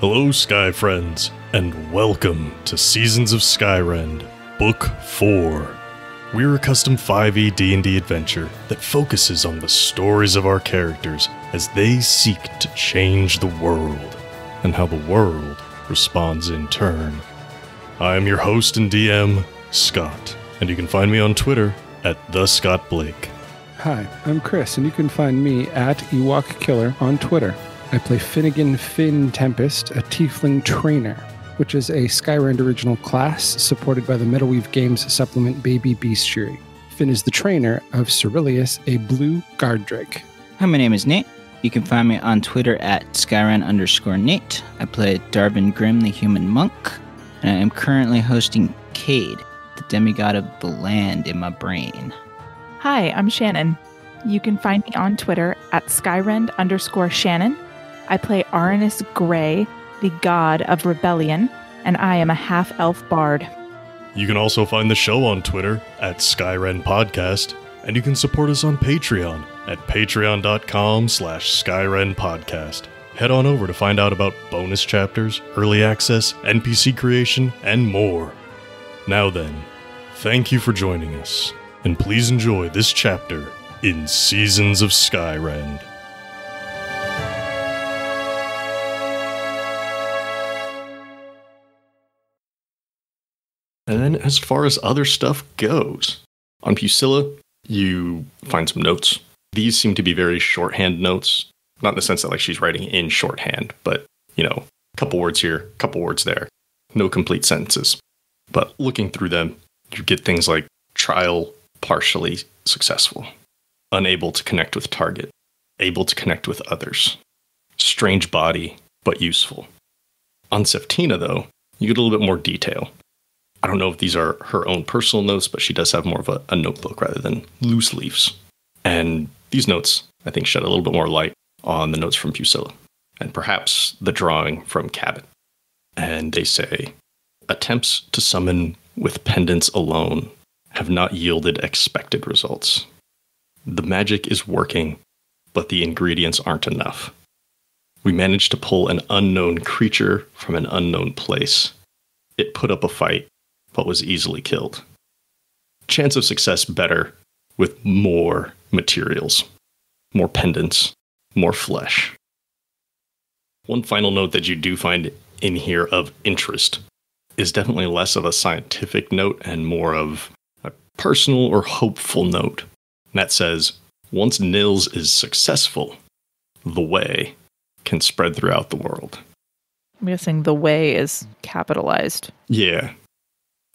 Hello, Sky Friends, and welcome to Seasons of Skyrend, Book 4. We're a custom 5e D&D adventure that focuses on the stories of our characters as they seek to change the world, and how the world responds in turn. I am your host and DM, Scott, and you can find me on Twitter at @TheScottBlake. Hi, I'm Chris, and you can find me at Ewok Killer on Twitter. I play Finnigan Finn Tempest, a Tiefling Trainer, which is a Skyrend original class supported by the Metalweave Games supplement Baby Bestiary. Finn is the trainer of Cerilius, a blue guard drake. Hi, my name is Nate. You can find me on Twitter at Skyrend_Nate. I play Darvin Grimm, the human monk, and I am currently hosting Cade, the demigod of the land in my brain. Hi, I'm Shannon. You can find me on Twitter at Skyrend_Shannon. I play Arannis Grey, the god of rebellion, and I am a half-elf bard. You can also find the show on Twitter at Skyrend Podcast, and you can support us on Patreon at patreon.com/Skyrend Podcast. Head on over to find out about bonus chapters, early access, NPC creation, and more. Now then, thank you for joining us, and please enjoy this chapter in Seasons of Skyrend. And then as far as other stuff goes, on Pusilla, you find some notes. These seem to be very shorthand notes, not in the sense that like she's writing in shorthand, but, you know, a couple words here, a couple words there. No complete sentences. But looking through them, you get things like trial partially successful, unable to connect with target, able to connect with others, strange body, but useful. On Seftina, though, you get a little bit more detail. I don't know if these are her own personal notes, but she does have more of a notebook rather than loose leaves. And these notes, I think, shed a little bit more light on the notes from Pusilla, and perhaps the drawing from Cabot. And they say, attempts to summon with pendants alone have not yielded expected results. The magic is working, but the ingredients aren't enough. We managed to pull an unknown creature from an unknown place. It put up a fight, but was easily killed. Chance of success better with more materials, more pendants, more flesh. One final note that you do find in here of interest is definitely less of a scientific note and more of a personal or hopeful note. And that says, once Nils is successful, the way can spread throughout the world. I'm guessing the way is capitalized. Yeah.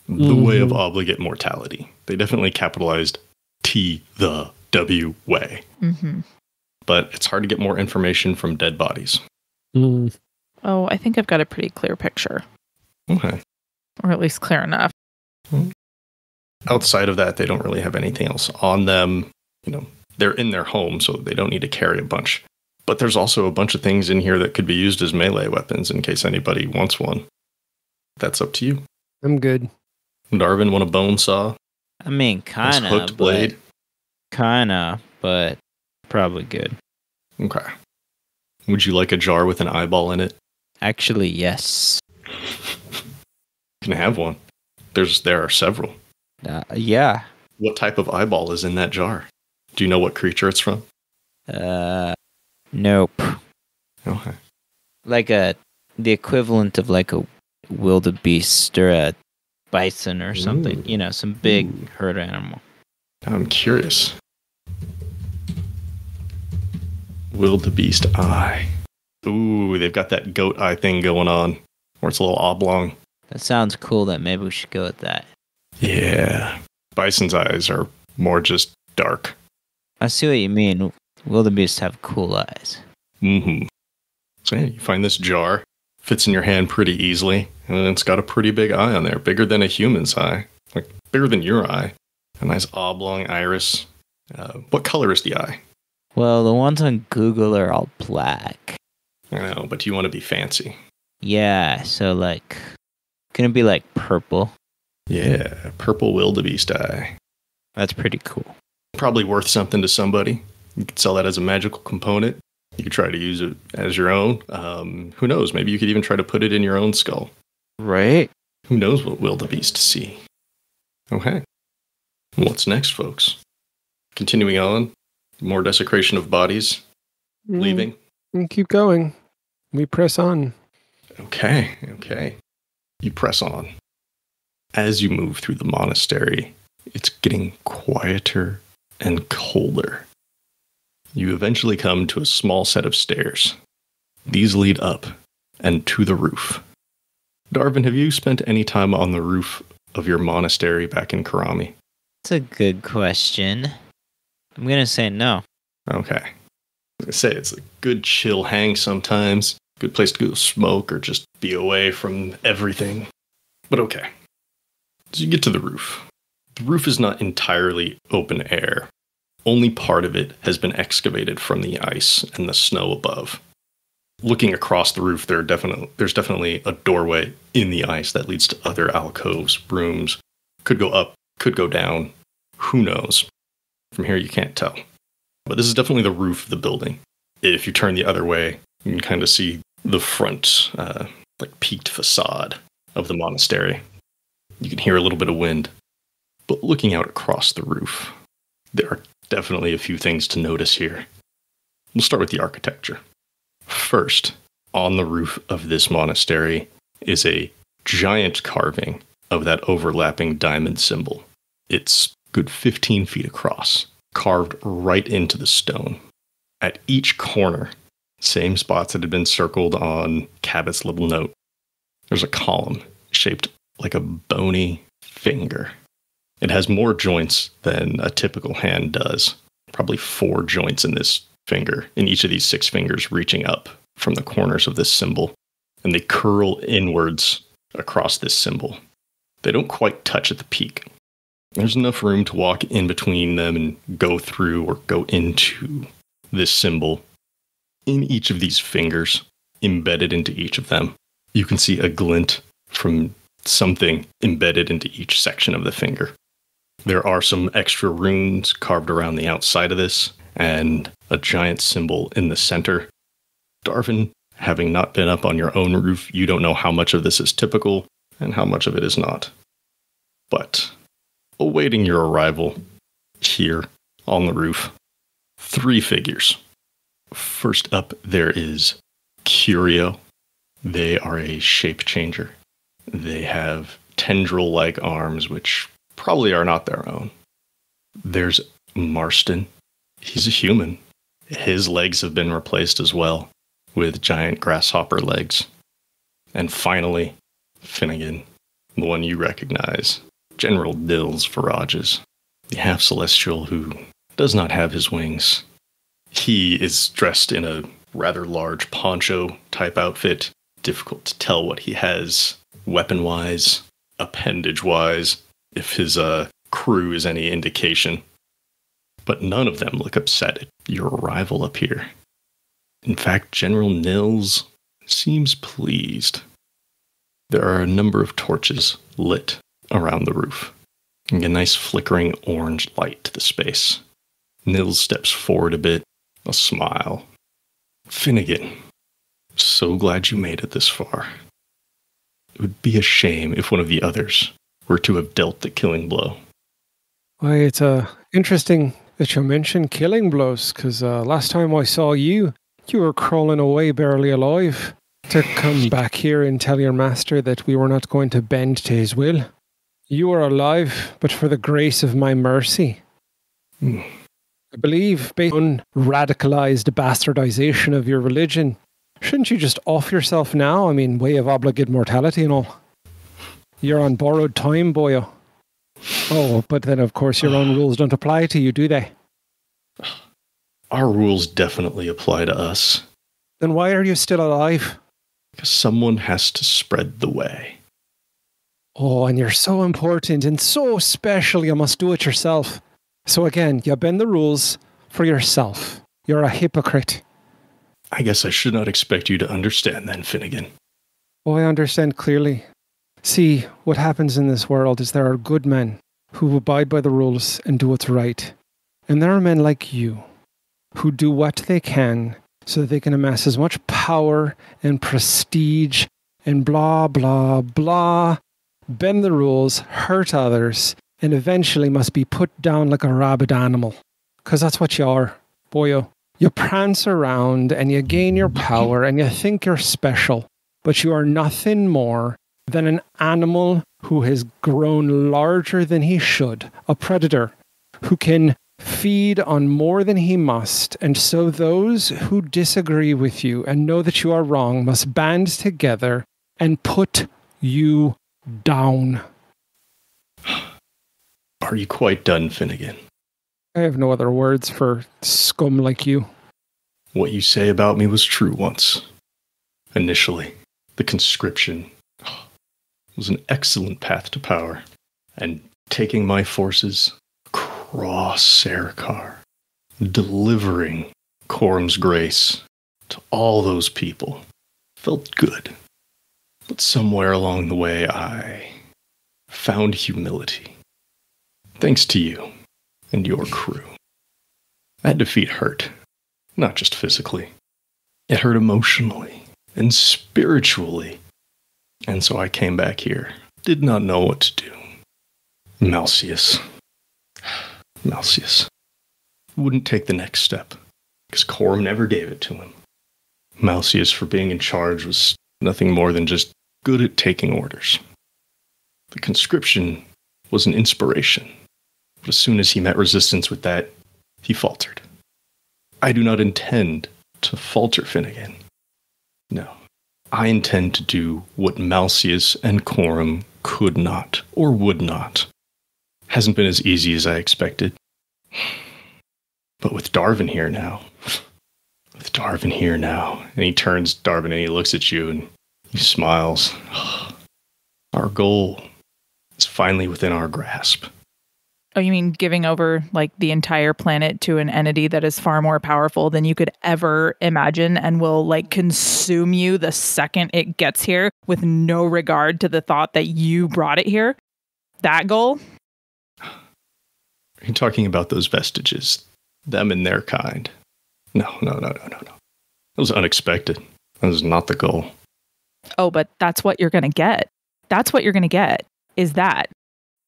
The Way of Obligate Mortality. They definitely capitalized the W way. Mm-hmm. But it's hard to get more information from dead bodies. Mm. Oh, I think I've got a pretty clear picture. Okay. Or at least clear enough. Outside of that, they don't really have anything else on them. You know, they're in their home, so they don't need to carry a bunch. But there's also a bunch of things in here that could be used as melee weapons in case anybody wants one. That's up to you. I'm good. Darvin want a bone saw? I mean, Nice hooked blade? Kinda, but probably good. Okay. Would you like a jar with an eyeball in it? Actually, yes. You can have one. There are several. Yeah. What type of eyeball is in that jar? Do you know what creature it's from? Nope. Okay. Like the equivalent of like a wildebeest or a bison or something. Ooh. You know, some big herd animal. I'm curious. Wildebeest eye. Ooh, they've got that goat eye thing going on, where it's a little oblong. That sounds cool. That maybe we should go with that. Yeah. Bison's eyes are more just dark. I see what you mean. Wildebeests have cool eyes. Mm-hmm. So yeah, you find this jar, fits in your hand pretty easily, and it's got a pretty big eye on there, bigger than a human's eye, like bigger than your eye. A nice oblong iris. What color is the eye? Well, the ones on Google are all black. I know, but you want to be fancy. Yeah, so like, gonna be like purple. Yeah, purple wildebeest eye. That's pretty cool. Probably worth something to somebody. You could sell that as a magical component. You could try to use it as your own. Who knows? Maybe you could even try to put it in your own skull. Right. Who knows what wildebeest see? Okay. What's next, folks? Continuing on. More desecration of bodies. Leaving. We keep going. We press on. Okay. You press on. As you move through the monastery, it's getting quieter and colder. You eventually come to a small set of stairs. These lead up and to the roof. Darvin, have you spent any time on the roof of your monastery back in Karami? That's a good question. I'm going to say no. Okay. I was gonna say, it's a good chill hang sometimes. Good place to go smoke or just be away from everything. But okay. So you get to the roof. The roof is not entirely open air. Only part of it has been excavated from the ice and the snow above. Looking across the roof, there's definitely a doorway in the ice that leads to other alcoves, rooms. Could go up, could go down. Who knows? From here, you can't tell. But this is definitely the roof of the building. If you turn the other way, you can kind of see the front, peaked facade of the monastery. You can hear a little bit of wind. But looking out across the roof, there are definitely a few things to notice here. We'll start with the architecture. First, on the roof of this monastery is a giant carving of that overlapping diamond symbol. It's good 15 feet across, carved right into the stone. At each corner, same spots that had been circled on Cabot's little note, there's a column shaped like a bony finger. It has more joints than a typical hand does. Probably 4 joints in this finger, in each of these 6 fingers reaching up from the corners of this symbol. And they curl inwards across this symbol. They don't quite touch at the peak. There's enough room to walk in between them and go through or go into this symbol. In each of these fingers, embedded into each of them, you can see a glint from something embedded into each section of the finger. There are some extra runes carved around the outside of this, and a giant symbol in the center. Darvin, having not been up on your own roof, you don't know how much of this is typical and how much of it is not. But awaiting your arrival here on the roof, 3 figures. First up, there is Curio. They are a shape changer. They have tendril-like arms, which probably are not their own. There's Marston. He's a human. His legs have been replaced as well, with giant grasshopper legs. And finally, Finnigan, the one you recognize, General Nils Verages, the half-celestial who does not have his wings. He is dressed in a rather large poncho-type outfit. Difficult to tell what he has weapon-wise, appendage-wise, if his crew is any indication. But none of them look upset at your arrival up here. In fact, General Nils seems pleased. There are a number of torches lit around the roof, and a nice flickering orange light to the space. Nils steps forward a bit, a smile. Finnigan, so glad you made it this far. It would be a shame if one of the others were to have dealt the killing blow. Why, it's interesting that you mentioned killing blows, because last time I saw you, you were crawling away barely alive to come back here and tell your master that we were not going to bend to his will. You were alive, but for the grace of my mercy. I believe, based on radicalized bastardization of your religion, shouldn't you just off yourself now? I mean, way of obligate mortality and all. You're on borrowed time, boyo. Oh, but then of course your own rules don't apply to you, do they? Our rules definitely apply to us. Then why are you still alive? Because someone has to spread the way. Oh, and you're so important and so special, you must do it yourself. So again, you bend the rules for yourself. You're a hypocrite. I guess I should not expect you to understand then, Finnigan. Oh, I understand clearly. See, what happens in this world is there are good men who abide by the rules and do what's right. And there are men like you who do what they can so that they can amass as much power and prestige and blah, blah, blah, bend the rules, hurt others, and eventually must be put down like a rabid animal. Because that's what you are, boyo. You prance around and you gain your power and you think you're special, but you are nothing more than an animal who has grown larger than he should, a predator who can feed on more than he must, and so those who disagree with you and know that you are wrong must band together and put you down. Are you quite done, Finnigan? I have no other words for scum like you. What you say about me was true once. Initially, the conscription was an excellent path to power, and taking my forces across Sarikar, delivering Korum's grace to all those people, felt good. But somewhere along the way, I found humility. Thanks to you and your crew. That defeat hurt, not just physically. It hurt emotionally and spiritually. And so I came back here, did not know what to do. Malseus wouldn't take the next step, because Korum never gave it to him. Malseus, for being in charge, was nothing more than just good at taking orders. The conscription was an inspiration, but as soon as he met resistance with that, he faltered. I do not intend to falter, Finnigan. No, I intend to do what Malseus and Korum could not or would not. Hasn't been as easy as I expected. But with Darvin here now, and he turns Darvin and he looks at you and he smiles. Our goal is finally within our grasp. Oh, you mean giving over like the entire planet to an entity that is far more powerful than you could ever imagine and will like consume you the second it gets here with no regard to the thought that you brought it here? That goal? Are you talking about those vestiges? Them and their kind? No. That was unexpected. That was not the goal. Oh, but that's what you're going to get. That's what you're going to get, is that.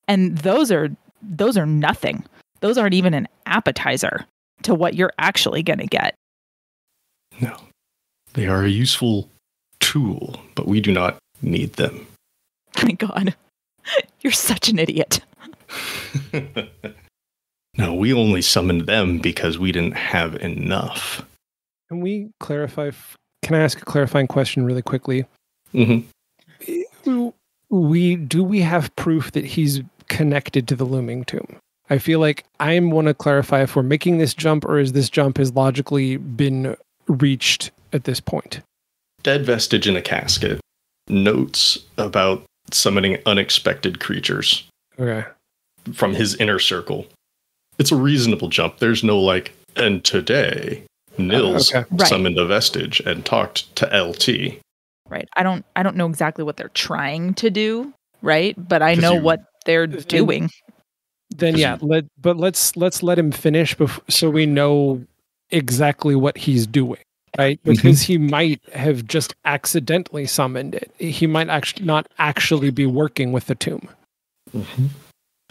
And those are nothing. Those aren't even an appetizer to what you're actually going to get. No. They are a useful tool, but we do not need them. My God. You're such an idiot. No, we only summoned them because we didn't have enough. Can we clarify? Can I ask a clarifying question really quickly? Mm-hmm. Do we have proof that he's connected to the looming tomb? I feel like I want to clarify if we're making this jump or is this jump has logically been reached at this point. Dead vestige in a casket. Notes about summoning unexpected creatures. Okay. From his inner circle. It's a reasonable jump. There's no like, and today Nils summoned a vestige and talked to LT. Right. I don't know exactly what they're trying to do, right? But I know what they're doing. Then yeah, let's let him finish so we know exactly what he's doing, right? Because he might have just accidentally summoned it. He might not actually be working with the tomb. Mm-hmm.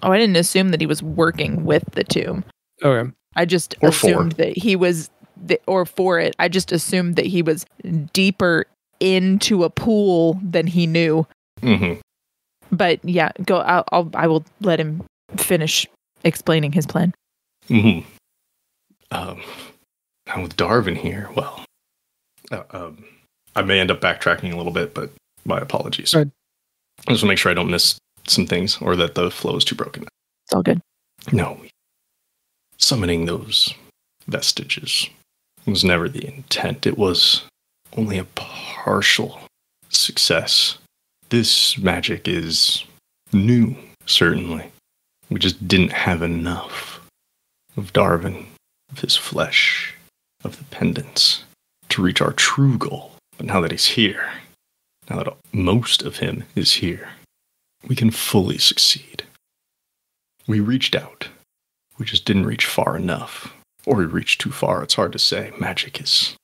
Oh, I didn't assume that he was working with the tomb. Okay. I just assumed that he was, or for it, I just assumed that he was deeper into a pool than he knew. Mm-hmm. But yeah, I will let him finish explaining his plan. Mm-hmm. Now with Darvin here, well, I may end up backtracking a little bit, but my apologies. Right. I just want to make sure I don't miss some things or that the flow is too broken. It's all good. No. Summoning those vestiges was never the intent. It was only a partial success. This magic is new, certainly. We just didn't have enough of Darvin, of his flesh, of the pendants, to reach our true goal. But now that he's here, now that most of him is here, we can fully succeed. We reached out. We just didn't reach far enough. Or we reached too far. It's hard to say. Magic is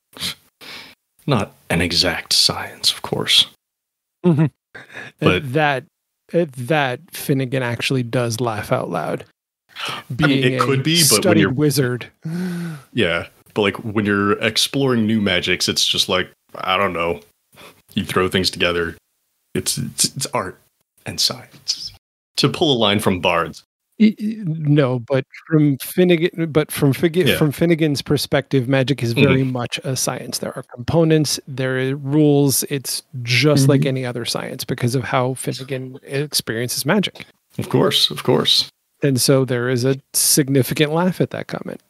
Not an exact science, of course. Mm-hmm. But that Finnigan actually does laugh out loud. Being it could be, but when you're wizard. Yeah, but like when you're exploring new magics, it's just like, I don't know. You throw things together. It's art and science. To pull a line from bards. No, but from Finnigan's perspective, magic is very much a science. There are components, there are rules. It's just like any other science because of how Finnigan experiences magic. Of course. And so there is a significant laugh at that comment.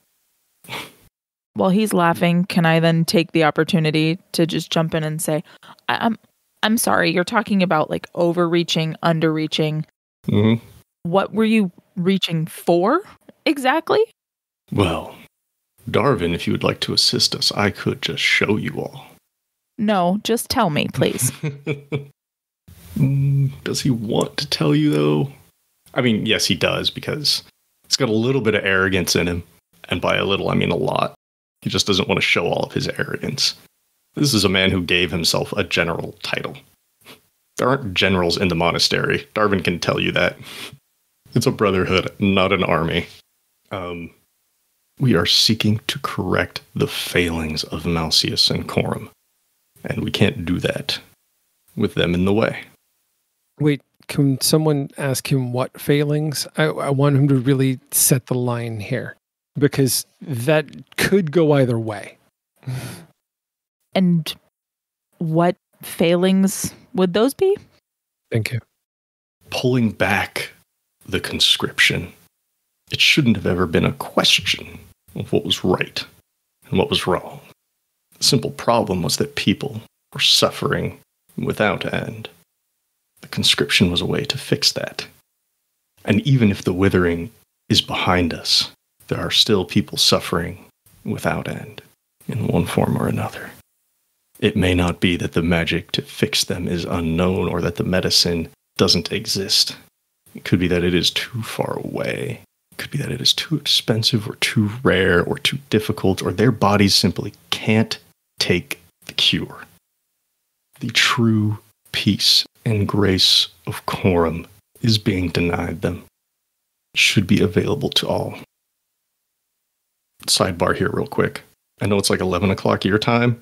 While he's laughing, can I then take the opportunity to just jump in and say, I'm sorry, you're talking about like overreaching, underreaching. Mm-hmm. What were you reaching for exactly? Well, Darvin, if you would like to assist us, I could just show you all. No, just tell me, please. Does he want to tell you, though? I mean, yes, he does, because he's got a little bit of arrogance in him. And by a little, I mean a lot. He just doesn't want to show all of his arrogance. This is a man who gave himself a general title. There aren't generals in the monastery. Darvin can tell you that. It's a brotherhood, not an army. We are seeking to correct the failings of Malseus and Coram. And we can't do that with them in the way. Wait, can someone ask him what failings? I want him to really set the line here. Because that could go either way. And what failings would those be? Thank you. Pulling back the conscription. It shouldn't have ever been a question of what was right and what was wrong. The simple problem was that people were suffering without end. The conscription was a way to fix that. And even if the withering is behind us, there are still people suffering without end in one form or another. It may not be that the magic to fix them is unknown or that the medicine doesn't exist. It could be that it is too far away. It could be that it is too expensive or too rare or too difficult, or their bodies simply can't take the cure. The true peace and grace of Coram is being denied them. It should be available to all. Sidebar here real quick. I know it's like 11 o'clock your time,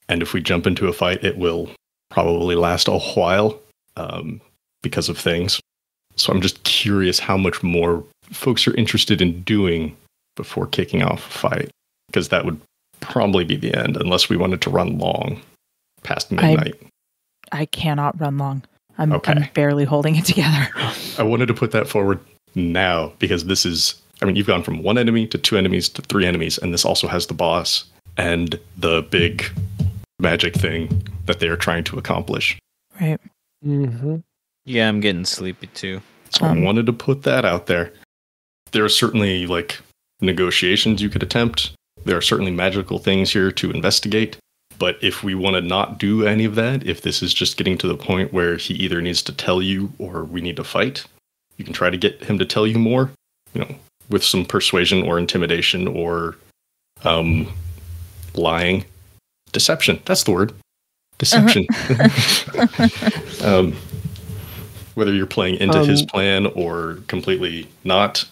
and if we jump into a fight, it will probably last a while because of things. So I'm just curious how much more folks are interested in doing before kicking off a fight, because that would probably be the end unless we wanted to run long past midnight. I cannot run long. I'm barely holding it together. I wanted to put that forward now because this is, I mean, you've gone from 1 enemy to 2 enemies to 3 enemies, and this also has the boss and the big magic thing that they are trying to accomplish. Right. Mm-hmm. Yeah, I'm getting sleepy too. So I wanted to put that out there. There are certainly like negotiations you could attempt. There are certainly magical things here to investigate. But if we want to not do any of that, if this is just getting to the point where he either needs to tell you or we need to fight, you can try to get him to tell you more, with some persuasion or intimidation or lying. Deception. That's the word. Deception. Whether you're playing into his plan or completely not.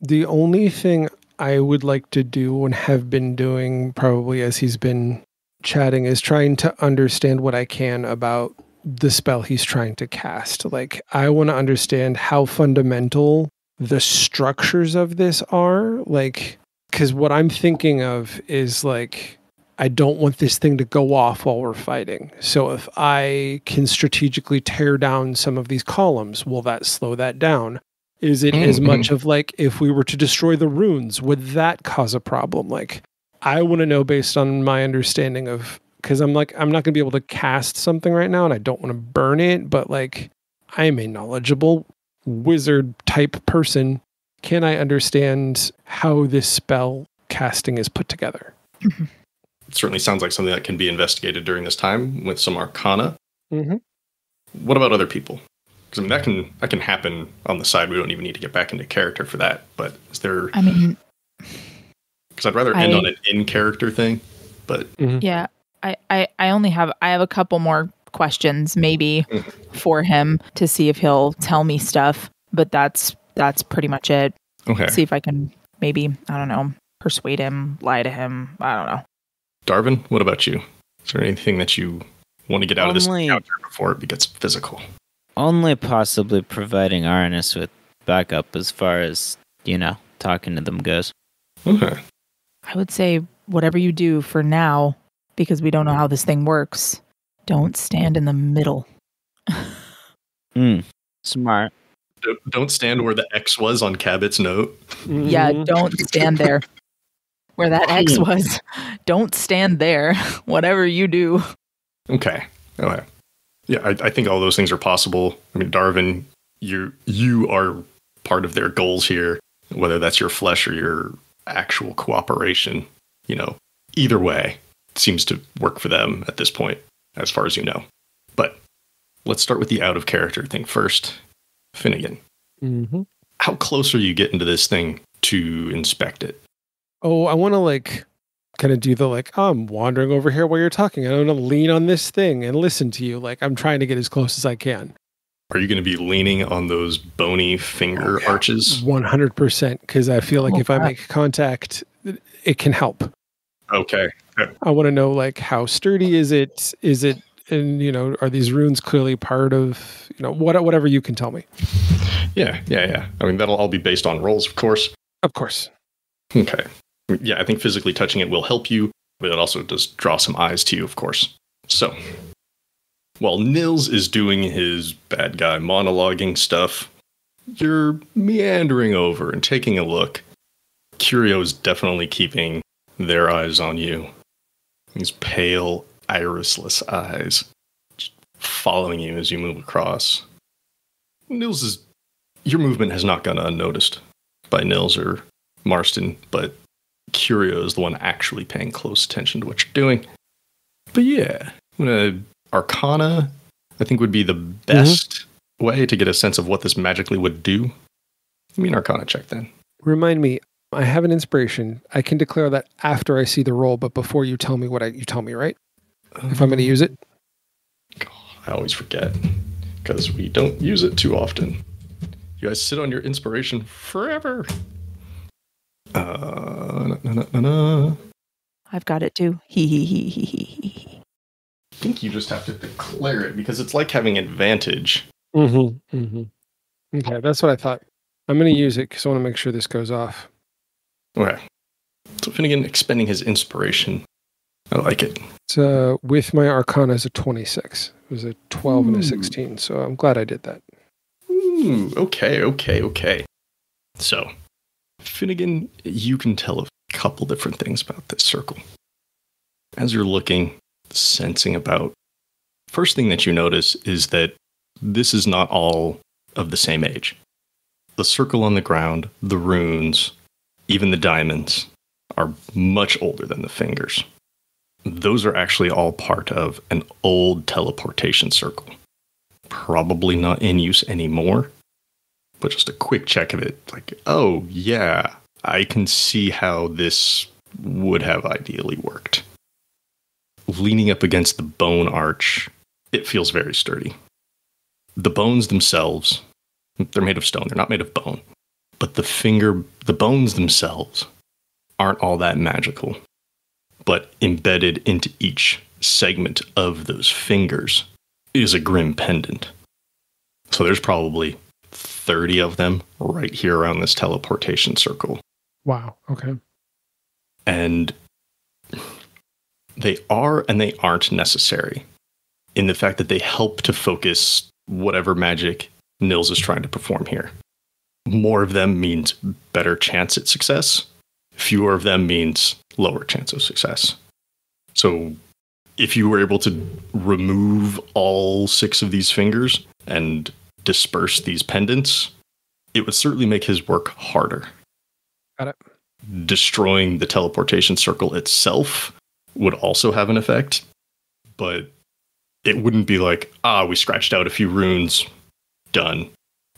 The only thing I would like to do and have been doing probably as he's been chatting is trying to understand what I can about the spell he's trying to cast. Like, I want to understand how fundamental the structures of this are. Like, because what I'm thinking of is like, I don't want this thing to go off while we're fighting. So if I can strategically tear down some of these columns, will that slow that down? Is it as much of like, if we were to destroy the runes, would that cause a problem? Like, I want to know based on my understanding of, because I'm like, I'm not going to be able to cast something right now and I don't want to burn it, but like, I am a knowledgeable wizard type person. Can I understand how this spell casting is put together? It certainly sounds like something that can be investigated during this time with some arcana. Mm-hmm. What about other people? Because I mean, that can happen on the side. We don't even need to get back into character for that. But is there? I mean, because I'd rather end on an in-character thing. But yeah, I only have a couple more questions maybe for him to see if he'll tell me stuff, but that's pretty much it. Okay. See if I can maybe, I don't know, persuade him, lie to him. I don't know. Darvin, what about you? Is there anything that you want to get out of this encounter before it gets physical? Only possibly providing Arannis with backup as far as, talking to them goes. Okay. I would say whatever you do for now, because we don't know how this thing works, don't stand in the middle. Smart. Don't stand where the X was on Cabot's note. Yeah, don't stand there. Where that X was. Don't stand there. Whatever you do. Okay. Yeah, I think all those things are possible. I mean, Darvin, you are part of their goals here, whether that's your flesh or your actual cooperation. Either way, it seems to work for them at this point, as far as you know. But let's start with the out of character thing first. Finnigan, how close are you getting to this thing to inspect it? Oh, I want to kind of do the I'm wandering over here while you're talking. I want to lean on this thing and listen to you. I'm trying to get as close as I can. Are you going to be leaning on those bony finger arches? 100%, because I feel like if I make contact, it can help. Okay. I want to know how sturdy is it? Is it, and are these runes clearly part of whatever you can tell me? Yeah. I mean, that'll all be based on rolls, of course. Of course. Okay. Yeah, I think physically touching it will help you, but it also does draw some eyes to you, of course. So, while Nils is doing his bad guy monologuing stuff, you're meandering over and taking a look. Curio's definitely keeping their eyes on you. These pale, irisless eyes just following you as you move across. Your movement has not gone unnoticed by Nils or Marston, but Curio is the one actually paying close attention to what you're doing. But yeah, Arcana, I think, would be the best way to get a sense of what this magically would do. Give me an Arcana check then. Remind me, I have an inspiration. I can declare that after I see the roll, but before you tell me you tell me, right? If I'm going to use it? God, I always forget, because we don't use it too often. You guys sit on your inspiration forever. I've got it too. I think you just have to declare it, because it's like having advantage. Okay, that's what I thought. I'm going to use it because I want to make sure this goes off. Okay. So Finnigan expending his inspiration. I like it. It's with my Arcana is a 26. It was a 12 and a 16, so I'm glad I did that. Okay. So, Finnigan, you can tell a couple different things about this circle. As you're looking, sensing about, first thing that you notice is that this is not all of the same age. The circle on the ground, the runes, even the diamonds are much older than the fingers. Those are actually all part of an old teleportation circle. Probably not in use anymore, but just a quick check of it. Oh yeah, I can see how this would have ideally worked. Leaning up against the bone arch, it feels very sturdy. The bones themselves, they're made of stone, they're not made of bone. But the bones themselves aren't all that magical. But embedded into each segment of those fingers is a grim pendant. So there's probably 30 of them right here around this teleportation circle. Wow, okay. And they are and they aren't necessary in the fact that they help to focus whatever magic Nils is trying to perform here. More of them means better chance at success. Fewer of them means lower chance of success. So if you were able to remove all 6 of these fingers and disperse these pendants, it would certainly make his work harder. Got it. Destroying the teleportation circle itself would also have an effect, but it wouldn't be like, we scratched out a few runes, done,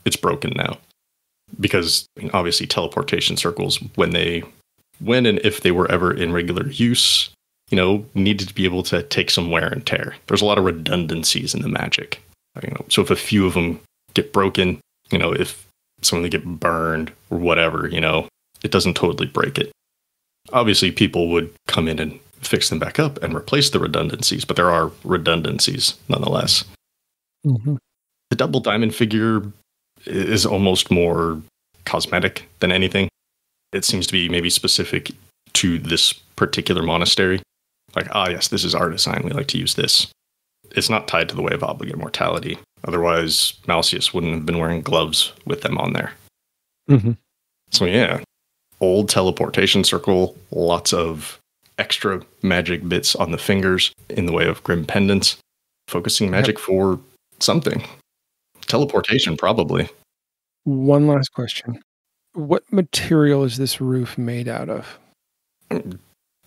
it's broken now. Because obviously teleportation circles, when and if they were ever in regular use, needed to be able to take some wear and tear. There's a lot of redundancies in the magic. So if a few of them get broken, if some of them get burned or whatever, it doesn't totally break it. Obviously, people would come in and fix them back up and replace the redundancies, but there are redundancies nonetheless. Mm-hmm. The double diamond figure is almost more cosmetic than anything. It seems to be maybe specific to this particular monastery. Like, yes, this is our design. We like to use this. It's not tied to the Way of Obligate Mortality. Otherwise, Malseus wouldn't have been wearing gloves with them on there. Mm-hmm. So yeah, old teleportation circle, lots of extra magic bits on the fingers in the way of grim pendants, focusing magic for something. Teleportation, probably. One last question. What material is this roof made out of? It's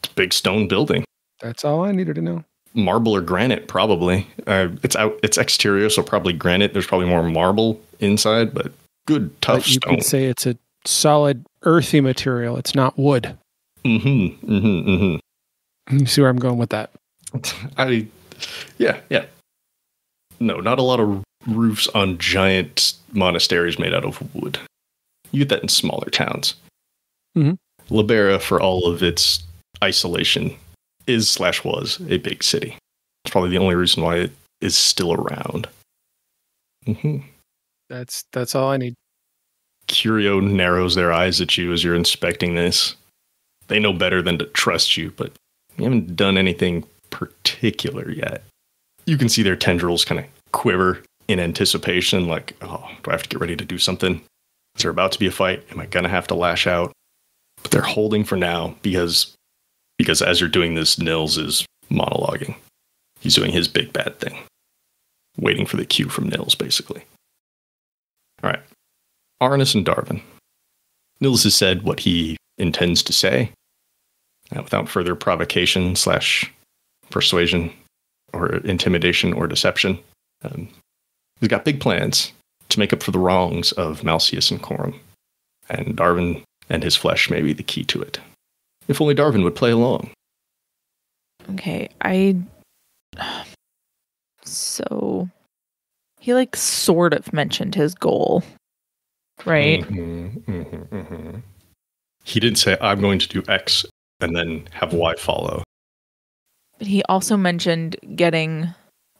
a big stone building. That's all I needed to know. Marble or granite, probably. It's exterior, so probably granite. There's probably more marble inside, but good, tough but you stone. could say it's a solid, earthy material. It's not wood. Mm-hmm. Mm-hmm. Mm-hmm. You see where I'm going with that? Yeah. No, not a lot of roofs on giant monasteries made out of wood. You get that in smaller towns. Mm-hmm. Libera, for all of its isolation, was a big city. It's probably the only reason why it is still around. Mm-hmm. That's all I need. Curio narrows their eyes at you as you're inspecting this. They know better than to trust you, but you haven't done anything particular yet. You can see their tendrils kind of quiver in anticipation, like, oh, do I have to get ready to do something? Is there about to be a fight? Am I going to have to lash out? But they're holding for now because as you're doing this, Nils is monologuing. He's doing his big bad thing. Waiting for the cue from Nils, basically. All right. Arannis and Darvin. Nils has said what he intends to say. Without further provocation / persuasion or intimidation or deception. He's got big plans to make up for the wrongs of Malseus and Corum. And Darvin and his flesh may be the key to it. If only Darvin would play along. Okay, so he sort of mentioned his goal, right? Mm-hmm. He did say, I'm going to do X and then have Y follow. But he also mentioned getting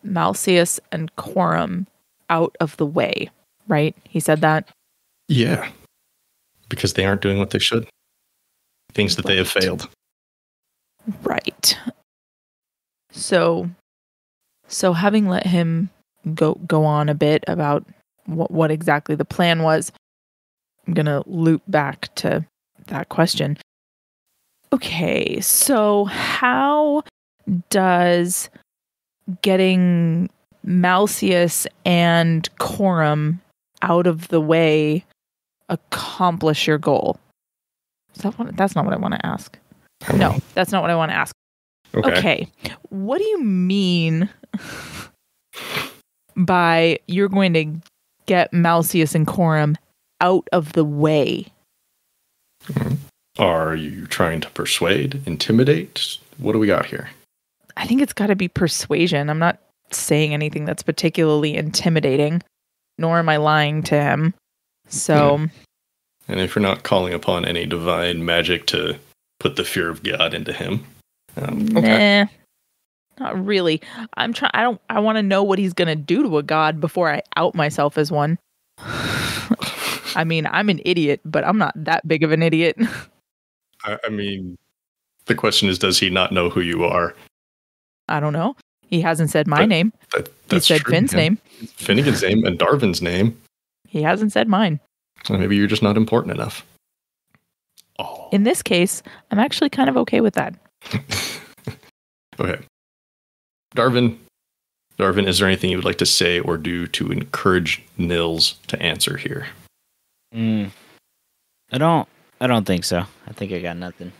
Malseus and Corum out of the way, right? He said that? Yeah. Because they aren't doing what they should. Things that they have failed. Right. So having let him go on a bit about what exactly the plan was, I'm going to loop back to that question. Okay, so how does getting Malseus and Corum out of the way accomplish your goal? That's not what I want to ask. No, that's not what I want to ask. Okay. What do you mean by you're going to get Malseus and Corum out of the way? Are you trying to persuade, intimidate? What do we got here? I think it's got to be persuasion. I'm not saying anything that's particularly intimidating, nor am I lying to him. So... And if you're not calling upon any divine magic to put the fear of God into him. Nah, not really. I want to know what he's going to do to a god before I out myself as one. I mean, I'm an idiot, but I'm not that big of an idiot. I mean, the question is, does he not know who you are? I don't know. He hasn't said my name. He said true, Finn's name. Finnigan's name and Darvin's name. He hasn't said mine. So maybe you're just not important enough. Oh. In this case, I'm actually kind of okay with that. Okay. Darvin, is there anything you would like to say or do to encourage Nils to answer here? I don't think so. I think I got nothing.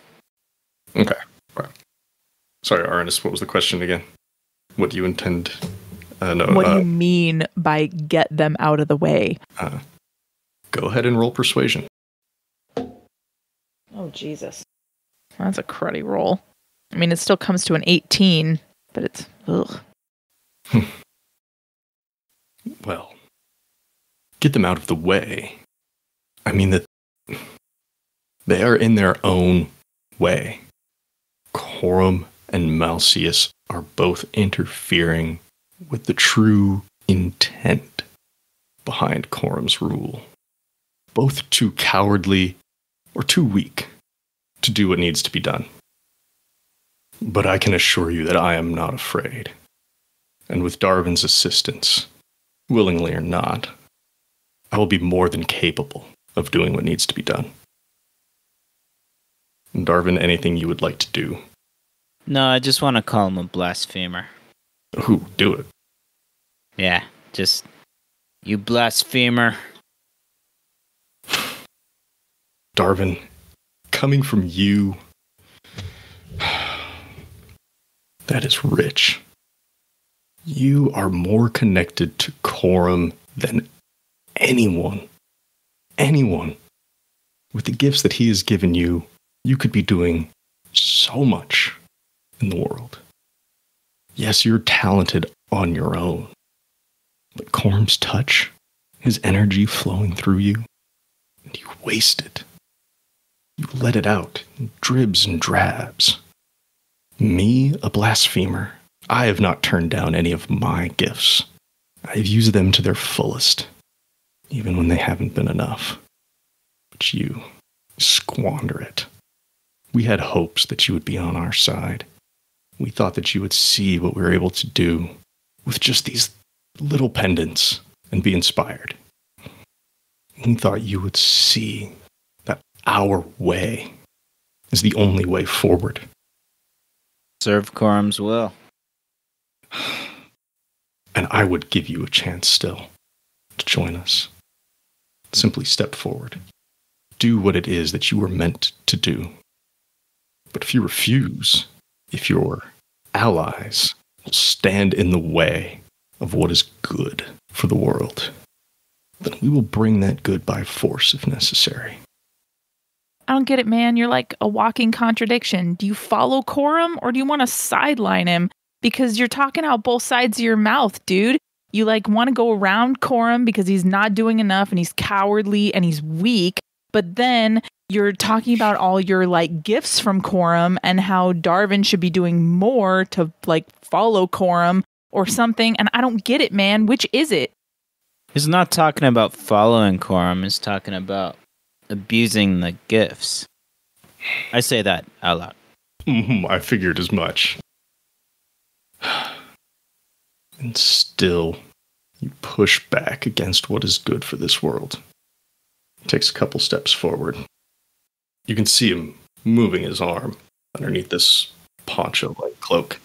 Okay. Right. Sorry, Arannis, what was the question again? What do you intend? What do you mean by get them out of the way? Go ahead and roll persuasion. Oh, Jesus. That's a cruddy roll. I mean, it still comes to an 18, but it's ugh. Well, get them out of the way. I mean, that they are in their own way. Corum and Malseus are both interfering with the true intent behind Corum's rule. Both too cowardly or too weak to do what needs to be done. But I can assure you that I am not afraid. And with Darvin's assistance, willingly or not, I will be more than capable of doing what needs to be done. Darvin, anything you would like to do? No, I just want to call him a blasphemer. Ooh, do it. Yeah, just, you blasphemer. Darvin, coming from you, that is rich. You are more connected to Corum than anyone. With the gifts that he has given you, you could be doing so much in the world. Yes, you're talented on your own, but Corum's touch, his energy flowing through you, and you waste it. You let it out in dribs and drabs. Me, a blasphemer, I have not turned down any of my gifts. I have used them to their fullest, even when they haven't been enough. But you squander it. We had hopes that you would be on our side. We thought that you would see what we were able to do with just these little pendants and be inspired. We thought you would see that our way is the only way forward. Serve Corum's will. And I would give you a chance still to join us. Simply step forward. Do what it is that you were meant to do. But if you refuse, if your allies will stand in the way of what is good for the world, then we will bring that good by force if necessary. I don't get it, man. You're like a walking contradiction. Do you follow Corum or do you want to sideline him? Because you're talking out both sides of your mouth, dude. You like want to go around Corum because he's not doing enough and he's cowardly and he's weak. But then you're talking about all your like gifts from Corum and how Darvin should be doing more to like follow Corum or something. And I don't get it, man. Which is it? He's not talking about following Corum. He's talking about abusing the gifts. I say that out loud. I figured as much. And still, you push back against what is good for this world. He takes a couple steps forward. You can see him moving his arm underneath this poncho-like cloak.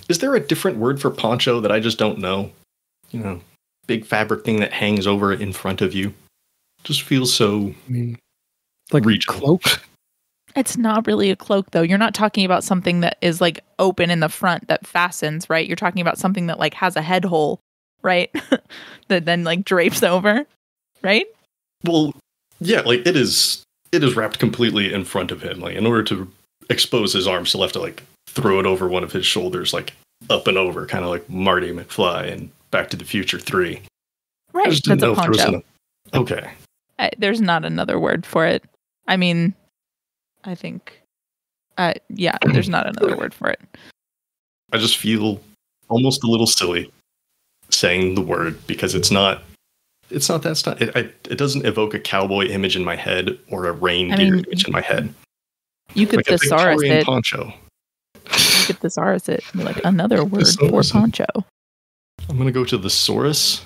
Is there a different word for poncho that I just don't know? You know, big fabric thing that hangs over in front of you. Just feels so like regional. A cloak? It's not really a cloak, though. You're not talking about something that is like open in the front that fastens, right? You're talking about something that like has a head hole, right? That then like drapes over, right? Well, yeah, like it is wrapped completely in front of him. Like in order to expose his arms, he'll have to like throw it over one of his shoulders, like up and over, kind of like Marty McFly in Back to the Future 3. Right, that's a poncho. Okay. There's not another word for it. I mean, I think, yeah, there's not another word for it. I just feel almost a little silly saying the word because it's not that stuff. It doesn't evoke a cowboy image in my head or a reindeer image in my head. You could like thesaurus it. Poncho. You could thesaurus it. Like another word for poncho. I'm going to go to thesaurus.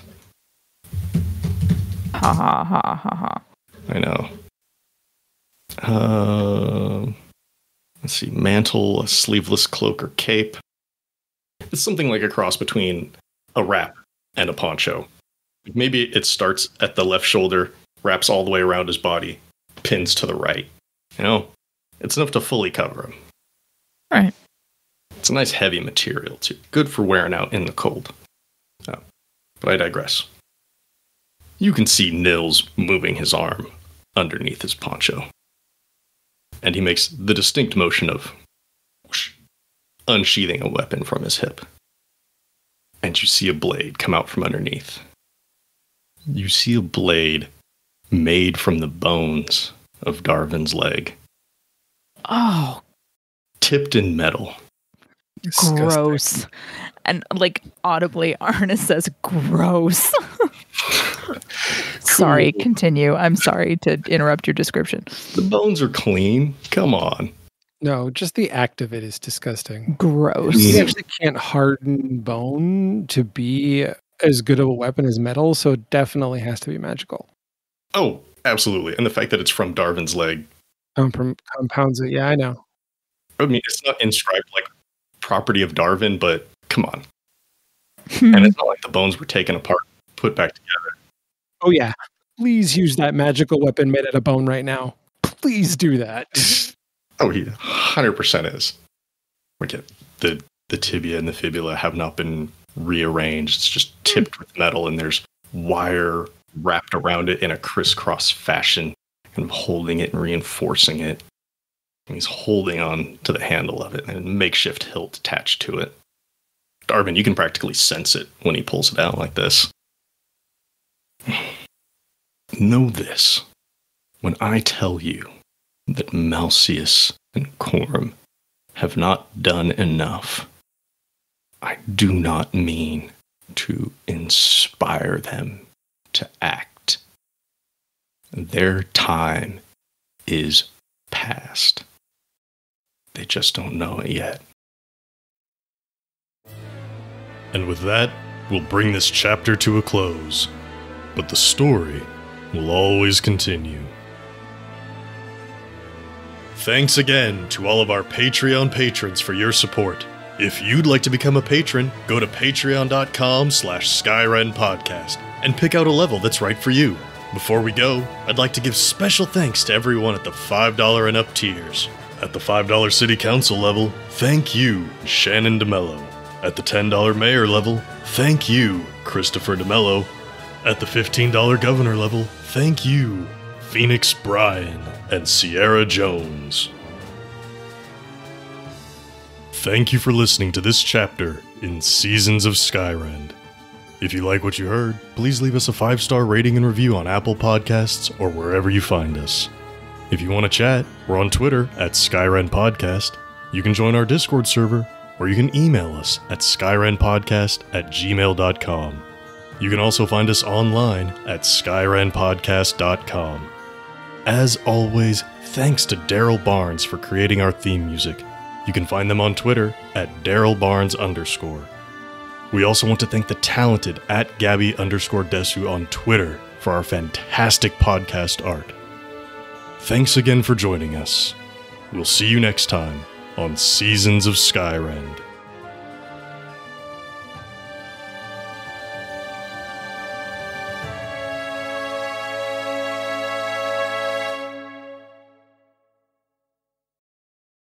Ha ha ha ha ha. I know. Let's see. Mantle, a sleeveless cloak or cape. It's something like a cross between a wrap and a poncho. Maybe it starts at the left shoulder, wraps all the way around his body, pins to the right. You know, it's enough to fully cover him. Right. It's a nice heavy material, too. Good for wearing out in the cold. But I digress. You can see Nils moving his arm underneath his poncho. And he makes the distinct motion of, unsheathing a weapon from his hip. And you see a blade come out from underneath. You see a blade made from the bones of Darvin's leg. Oh, Tipped in metal. gross. And like audibly, Arannis says, gross. Sorry, continue. I'm sorry to interrupt your description. The bones are clean. Come on. No, just the act of it is disgusting. Gross. You actually can't harden bone to be as good of a weapon as metal, so it definitely has to be magical. Oh, absolutely. And the fact that it's from Darvin's leg. Compounds it. Yeah, I know. I mean, it's not inscribed like property of Darvin, but come on. And it's not like the bones were taken apart, put back together. Oh, yeah. Please use that magical weapon made out of bone right now. Please do that. Oh, he 100% is. Like the tibia and the fibula have not been rearranged. It's just tipped with metal, and there's wire wrapped around it in a crisscross fashion, kind of holding it and reinforcing it. And he's holding on to the handle of it, and a makeshift hilt attached to it. Darvin, you can practically sense it when he pulls it out like this. Know this. When I tell you that Malseus and Coram have not done enough, I do not mean to inspire them to act. Their time is past. They just don't know it yet. And with that, we'll bring this chapter to a close. But the story will always continue. Thanks again to all of our Patreon patrons for your support. If you'd like to become a patron, go to patreon.com/Skyrend Podcast and pick out a level that's right for you. Before we go, I'd like to give special thanks to everyone at the $5 and up tiers. At the $5 City Council level, thank you, Shannon DeMello. At the $10 Mayor level, thank you, Christopher DeMello. At the $15 Governor level, thank you, Phoenix Bryan and Sierra Jones. Thank you for listening to this chapter in Seasons of Skyrend. If you like what you heard, please leave us a 5-star rating and review on Apple Podcasts or wherever you find us. If you want to chat, we're on Twitter at Skyrend Podcast. You can join our Discord server, or you can email us at skyrendpodcast@gmail.com. You can also find us online at skyrendpodcast.com. As always, thanks to Daryl Barnes for creating our theme music. You can find them on Twitter at DarylBarnes_. We also want to thank the talented at Gabby_Desu on Twitter for our fantastic podcast art. Thanks again for joining us. We'll see you next time on Seasons of Skyrend.